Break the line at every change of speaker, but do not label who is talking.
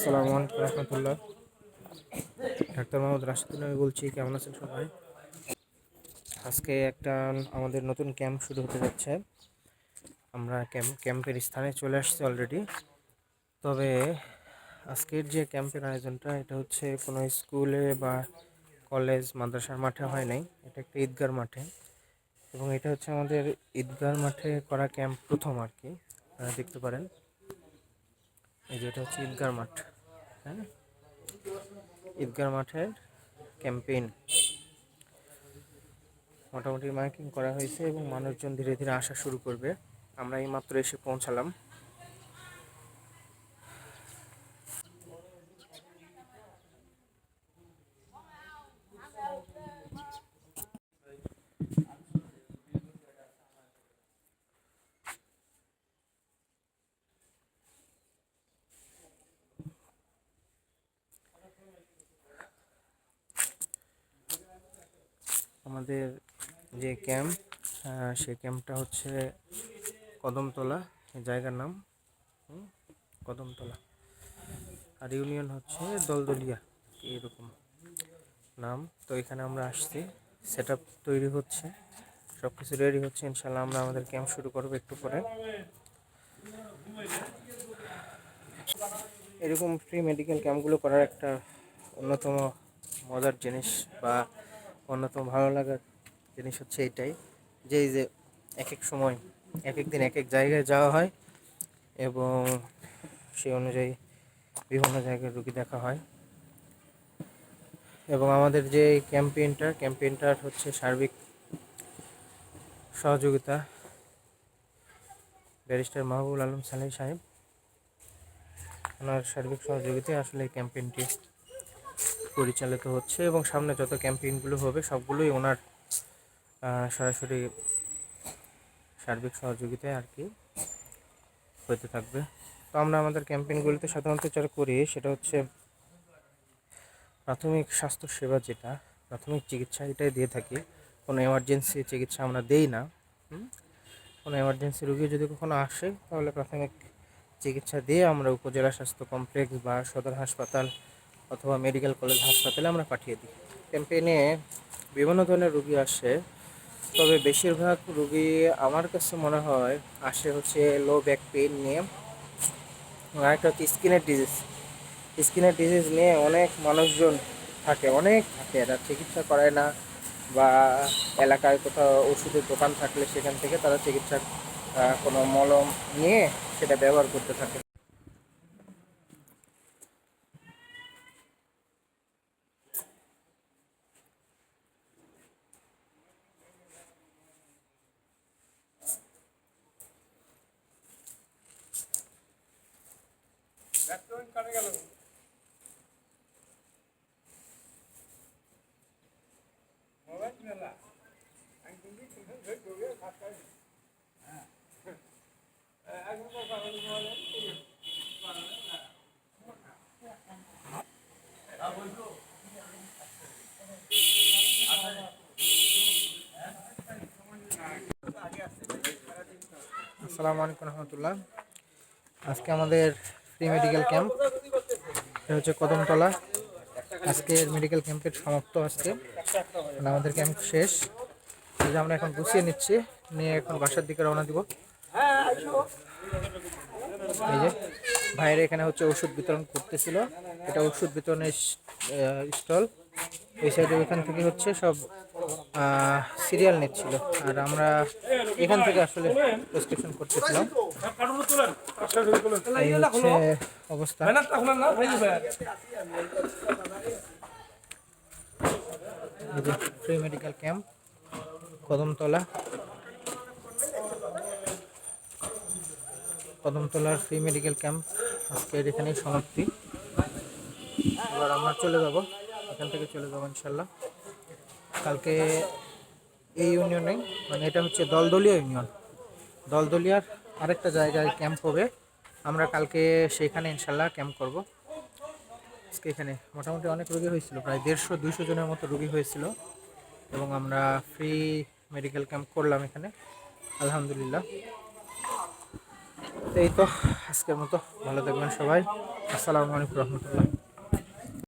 আসসালামু আলাইকুম রহমতুল্লাহ। ডাক্তার মোহাম্মদ রাশিদুল আমি বলছি, কেমন আছেন সবাই? আজকে একটা আমাদের নতুন ক্যাম্প শুরু হতে যাচ্ছে। আমরা ক্যাম্পের স্থানে চলে আসছি অলরেডি। তবে আজকের যে ক্যাম্পের আয়োজনটা, এটা হচ্ছে কোনো স্কুলে বা কলেজ মাদ্রাসার মাঠে হয় নাই, এটা একটা ঈদগার মাঠে। এবং এটা হচ্ছে আমাদের ঈদগার মাঠে করা ক্যাম্প প্রথম আর কি। আপনারা দেখতে পারেন, এই যে এটা হচ্ছে ঈদগার মাঠ। হ্যাঁ, ঈদগার মাঠের ক্যাম্পেইন মোটামুটি মার্কিং করা হয়েছে এবং মানুষজন ধীরে ধীরে আসা শুরু করবে। আমরা এইমাত্র এসে পৌঁছালাম। আমাদের যে ক্যাম্প, সেই ক্যাম্পটা হচ্ছে কদমতলা, জায়গার নাম কদমতলা, আর ইউনিয়ন হচ্ছে দলদলিয়া, এরকম নাম। তো এখানে আমরা আসছি, সেট আপ তৈরি হচ্ছে, সব কিছু রেডি হচ্ছে। ইনশাল্লাহ আমরা আমাদের ক্যাম্প শুরু করবো একটু পরে। এরকম ফ্রি মেডিকেল ক্যাম্পগুলো করার একটা অন্যতম মজার জিনিস বা অন্যতম ভালো লাগার জিনিস হচ্ছে এটাই, যে এই যে এক এক সময় এক এক দিন এক এক জায়গায় যাওয়া হয় এবং সেই অনুযায়ী বিভিন্ন জায়গায় রুগী দেখা হয়। এবং আমাদের যে ক্যাম্পেইনটার হচ্ছে সার্বিক সহযোগিতা ব্যারিস্টার মাহবুবুল আলম সালেহ সাহেব। ওনার সার্বিক সহযোগিতায় আসলে এই ক্যাম্পেইনটি পরিচালিত হচ্ছে এবং সামনে যত ক্যাম্পেইনগুলো হবে সবগুলোই ওনার সরাসরি সার্বিক সহযোগিতায় আর কি হতে থাকবে। তো আমরা আমাদের ক্যাম্পেইনগুলিতে সাধারণত যারা করি সেটা হচ্ছে প্রাথমিক স্বাস্থ্যসেবা, যেটা প্রাথমিক চিকিৎসা, এটাই দিয়ে থাকি। কোনো এমার্জেন্সি চিকিৎসা আমরা দেই না। কোনো এমার্জেন্সি রোগী যদি কখনো আসে তাহলে প্রাথমিক চিকিৎসা দিয়ে আমরা উপজেলা স্বাস্থ্য কমপ্লেক্স বা সদর হাসপাতাল অথবা মেডিকেল কলেজ হাসপাতালে আমরা পাঠিয়ে দিই। ক্যাম্পেইনে বিভিন্ন ধরনের রোগী আসে, তবে বেশিরভাগ রোগী আমার কাছে মনে হয় আসে হচ্ছে লো ব্যাক পেইন নিয়ে, আরেকটা হচ্ছে স্কিনের ডিজিজ নিয়ে অনেক মানুষজন থাকে এরা চিকিৎসা করায় না, বা এলাকায় কোথাও ওষুধের দোকান থাকলে সেখান থেকে তারা চিকিৎসার কোনো মলম নিয়ে সেটা ব্যবহার করতে থাকে। আসসালামু আলাইকুম রহমতুল্লাহ। আজকে আমাদের ফ্রি মেডিকেল ক্যাম্প, এটা হচ্ছে কদমতলা। আজকের মেডিকেল ক্যাম্পের সমাপ্ত আজকে, মানে আমাদের ক্যাম্প শেষ। এই যে আমরা এখন গুছিয়ে নিচ্ছি, নিয়ে এখন বাসার দিকে রওনা দিব। এই যে ভাইয়েরা এখানে হচ্ছে ওষুধ বিতরণ করতেছিল, এটা ওষুধ বিতরণের স্টল। এই সাইডে ওইখান থেকে হচ্ছে সব সিরিয়াল নিচ্ছিল, আর আমরা এখান থেকে আসলে প্রেসক্রিপশন করতেছিলাম। এই হচ্ছে অবস্থা। ফ্রি মেডিকেল ক্যাম্প কদমতলার ফ্রি মেডিকেল ক্যাম্প আজকের এখানেই সমাপ্তি। এবার আমরা চলে যাব, এখান থেকে চলে যাবো ইনশাল্লাহ কালকে এই ইউনিয়নে, মানে এটা হচ্ছে দলদলিয়ার আরেকটা জায়গায় ক্যাম্প হবে। আমরা কালকে সেখানে ইনশাল্লাহ ক্যাম্প করব। আজকে এখানে মোটামুটি অনেক রোগী হয়েছিল, প্রায় 150-200 জনের মতো রোগী হয়েছিল, এবং আমরা ফ্রি মেডিকেল ক্যাম্প করলাম এখানে, আলহামদুলিল্লাহ। তো এই তো আজকের মতো ভালো থাকবেন সবাই। আসসালামু আলাইকুম রহমতুল্লাহ।